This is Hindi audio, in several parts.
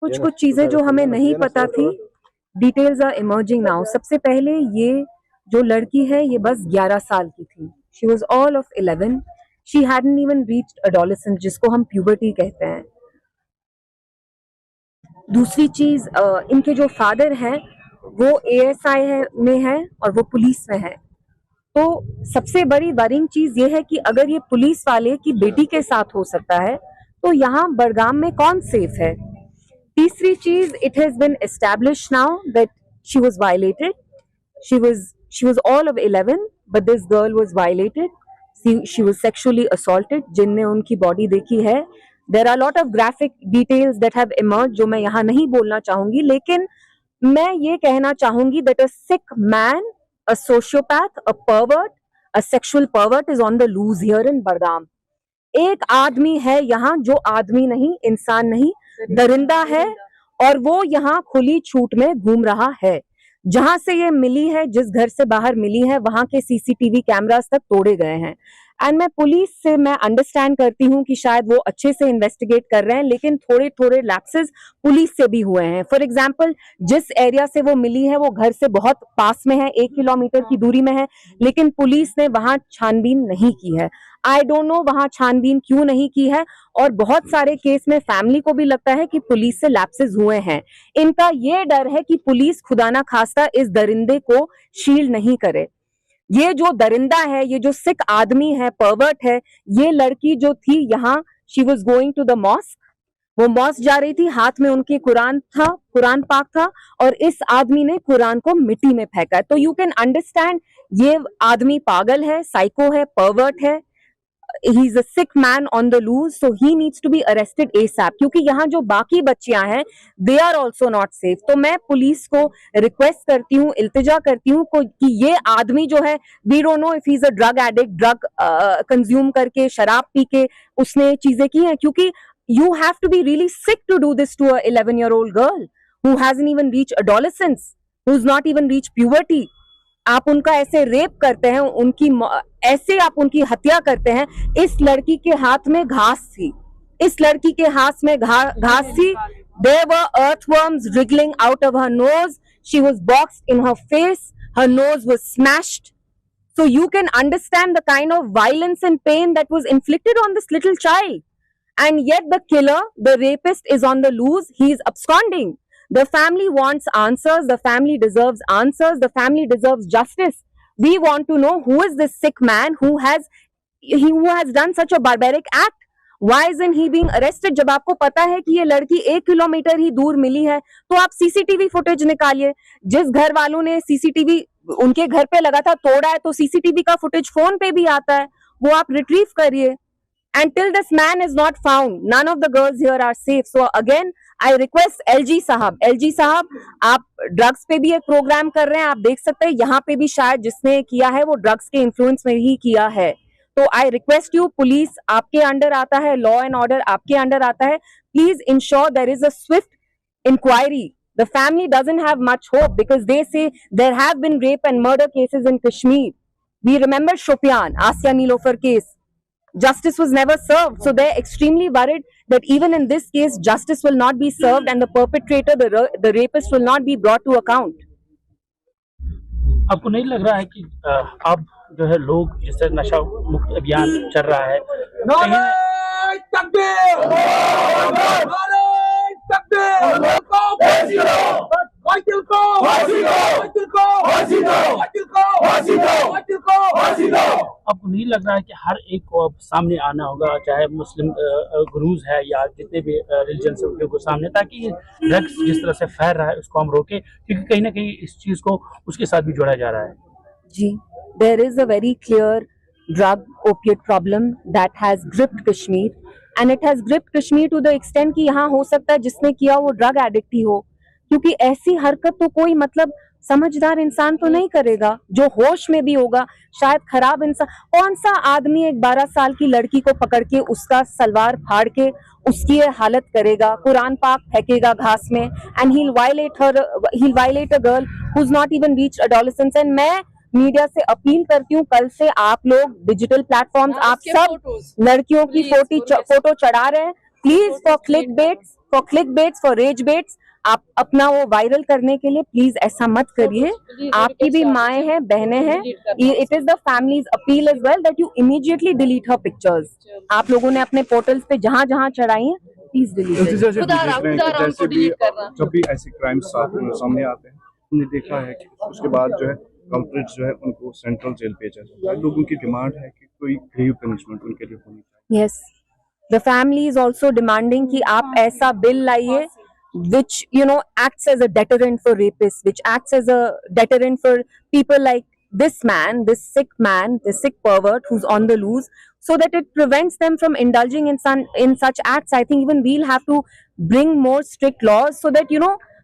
कुछ कुछ चीजें जो हमें नहीं पता थी, डिटेल्स आर इमर्जिंग नाउ। सबसे पहले ये जो लड़की है ये बस 11 साल की थी। She was all of 11। She hadn't even reached adolescence, जिसको हम प्यूबर्टी कहते हैं। दूसरी चीज, इनके जो फादर हैं वो एएसआई में है और वो पुलिस में है। तो सबसे बड़ी वरिंग चीज ये है कि अगर ये पुलिस वाले की बेटी के साथ हो सकता है तो यहाँ बड़गाम में कौन सेफ है। तीसरी चीज, it has been established now that she was violated. She was all of 11 but this girl was violated. She was sexually assaulted. जिनने उनकी बॉडी देखी है, there are lot of graphic details that have emerge जो मैं यहाँ नहीं बोलना चाहूंगी, लेकिन मैं ये कहना चाहूंगी that a sick man, a sociopath, a pervert, a sexual pervert is on the loose here in Bardam. एक आदमी है यहाँ जो आदमी नहीं, इंसान नहीं, दरिंदा है, और वो यहाँ खुली छूट में घूम रहा है। जहां से ये मिली है, जिस घर से बाहर मिली है, वहां के सीसीटीवी कैमरास तक तोड़े गए हैं। एंड मैं पुलिस से मैं अंडरस्टैंड करती हूँ कि शायद वो अच्छे से इन्वेस्टिगेट कर रहे हैं, लेकिन थोड़े थोड़े लैप्सेस पुलिस से भी हुए हैं। फॉर एग्जाम्पल, जिस एरिया से वो मिली है वो घर से बहुत पास में है, 1 किलोमीटर की दूरी में है, लेकिन पुलिस ने वहां छानबीन नहीं की है। आई डोंट नो वहां छानबीन क्यों नहीं की है, और बहुत सारे केस में फैमिली को भी लगता है कि पुलिस से लैप्सेस हुए हैं। इनका ये डर है कि पुलिस खुदा ना खास्ता इस दरिंदे को शील्ड नहीं करे। ये जो दरिंदा है, ये जो सिक आदमी है, परवर्ट है, ये लड़की जो थी यहाँ, she was going to the mosque. वो मॉस्क जा रही थी, हाथ में उनके कुरान था, कुरान पाक था, और इस आदमी ने कुरान को मिट्टी में फेंका। तो यू कैन अंडरस्टैंड ये आदमी पागल है, साइको है, परवर्ट है। he is a sick man on the loose, so he needs to be arrested ASAP, क्योंकि यहाँ जो बाकी बच्चियां हैं they are also not safe। तो मैं पुलिस को रिक्वेस्ट करती हूँ, इल्तिजा करती हूँ कि ये आदमी जो है, we don't know if he is a drug addict, drug consume करके, शराब पी के उसने चीजें की हैं, क्योंकि you have to be really sick to do this to a 11-year-old girl who hasn't even reached adolescence, who's not even reached puberty। आप उनका ऐसे रेप करते हैं, उनकी ऐसे आप उनकी हत्या करते हैं। इस लड़की के हाथ में घास थी, इस लड़की के हाथ में घास थी। There were earthworms wriggling out of her nose. She was boxed in her face. Her nose was smashed. So you can understand the kind of violence and pain that was inflicted on this little child. And yet the killer, the rapist, is on the loose. He is absconding. The family wants answers. The family deserves answers. The family deserves justice. We want to know who is this sick man who has done such a barbaric act. Why isn't he being arrested? जब आपको पता है कि ये लड़की 1 किलोमीटर ही दूर मिली है, तो आप सीसीटीवी फुटेज निकालिए। जिस घर वालों ने सीसीटीवी उनके घर पे लगा था तोड़ा है, तो सीसीटीवी का फुटेज फोन पे भी आता है, वो आप रिट्रीव करिए। And till this man is not found, none of the girls here are safe. So again, I request LG साहब, आप ड्रग्स पे भी एक प्रोग्राम कर रहे हैं, आप देख सकते हैं यहाँ पे भी शायद जिसने किया है वो ड्रग्स के इन्फ्लुएंस में ही किया है। तो आई रिक्वेस्ट यू, पुलिस आपके अंडर आता है, लॉ एंड ऑर्डर आपके अंडर आता है, please ensure there is a swift inquiry. The family doesn't have much hope because they say there have been rape and murder cases in Kashmir. We remember Shopian, Asya Nilofer case. Justice was never served, so they're extremely worried that even in this case justice will not be served and the perpetrator, the rapist, will not be brought to account. आपको नहीं लग रहा है कि अब जो है लोग जैसे नशा मुक्त अभियान चल रहा है, आपको नहीं लग रहा है कि हर एक को अब सामने आना होगा, चाहे मुस्लिम गुरूज है या जितने भी रिलीजन से उनके को सामने, ताकि ड्रग्स जिस तरह से फैल रहा है उसको हम रोके, क्योंकि कहीं ना कहीं इस चीज को उसके साथ भी जोड़ा जा रहा है। जी, there is a very clear drug opiate problem that has gripped Kashmir, and it has gripped Kashmir to the extent कि यहाँ हो सकता है जिसने किया वो ड्रग एडिक्ट ही हो, क्योंकि ऐसी हरकत तो कोई मतलब समझदार इंसान तो नहीं करेगा, जो होश में भी होगा। शायद खराब इंसान, कौन सा आदमी एक 12 साल की लड़की को पकड़ के उसका सलवार फाड़ के उसकी ये हालत करेगा, कुरान पाक फेंकेगा घास में, and he'll violate a girl who's not even reached adolescence। And मैं मीडिया से अपील करती हूँ, कल से आप लोग डिजिटल प्लेटफॉर्म्स, आप सब लड़कियों की फोटो चढ़ा रहे हैं, please for click baits for click baits, for rage baits, आप अपना वो वायरल करने के लिए प्लीज ऐसा मत करिए। आपकी भी माएँ हैं, बहनें हैं, it is the families appeal as well that you immediately delete her pictures. आप लोगों ने अपने पोर्टल्स पे जहां जहां चढ़ाई हैं, प्लीज डिलीट। जैसे भी जब भी ऐसे क्राइम्स सामने आते हैं, हमने देखा है कि उसके बाद जो है कल्प्रिट्स जो है उनको सेंट्रल जेल भेजा जाता है। लोगों की डिमांड है कि कोई ग्रेव पनिशमेंट उनके लिए होनी चाहिए। Yes, the family is also demanding कि आप ऐसा बिल लाइए which acts as a deterrent for rapists, which acts as a deterrent for people like this man, this sick pervert who's on the loose, so that it prevents them from indulging in such acts. I think even we'll have to bring more strict laws so that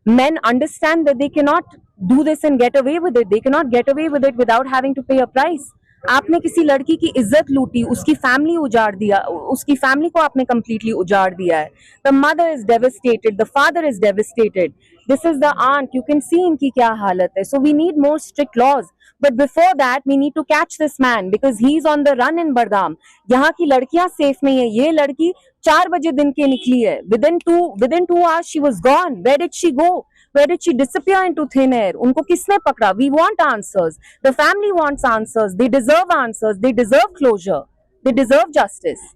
men understand that they cannot do this and get away with it. They cannot get away with it without having to pay a price. आपने किसी लड़की की इज्जत लूटी, उसकी फैमिली उजाड़ दिया, उसकी फैमिली को आपने कंप्लीटली उजाड़ दिया है। The mother is devastated, the father is devastated, this is the aunt, you can see इनकी क्या हालत है। So we need more strict laws, but before that we need to catch this man because he is on the run in Budgam. यहाँ की लड़कियां सेफ नहीं है। ये लड़की 4 बजे दिन के निकली है, within 2 hours she was gone. Where did she go? Where did she disappear into thin air? उनको किसने पकड़ा? We want answers. The family wants answers. They deserve answers. They deserve closure. They deserve justice.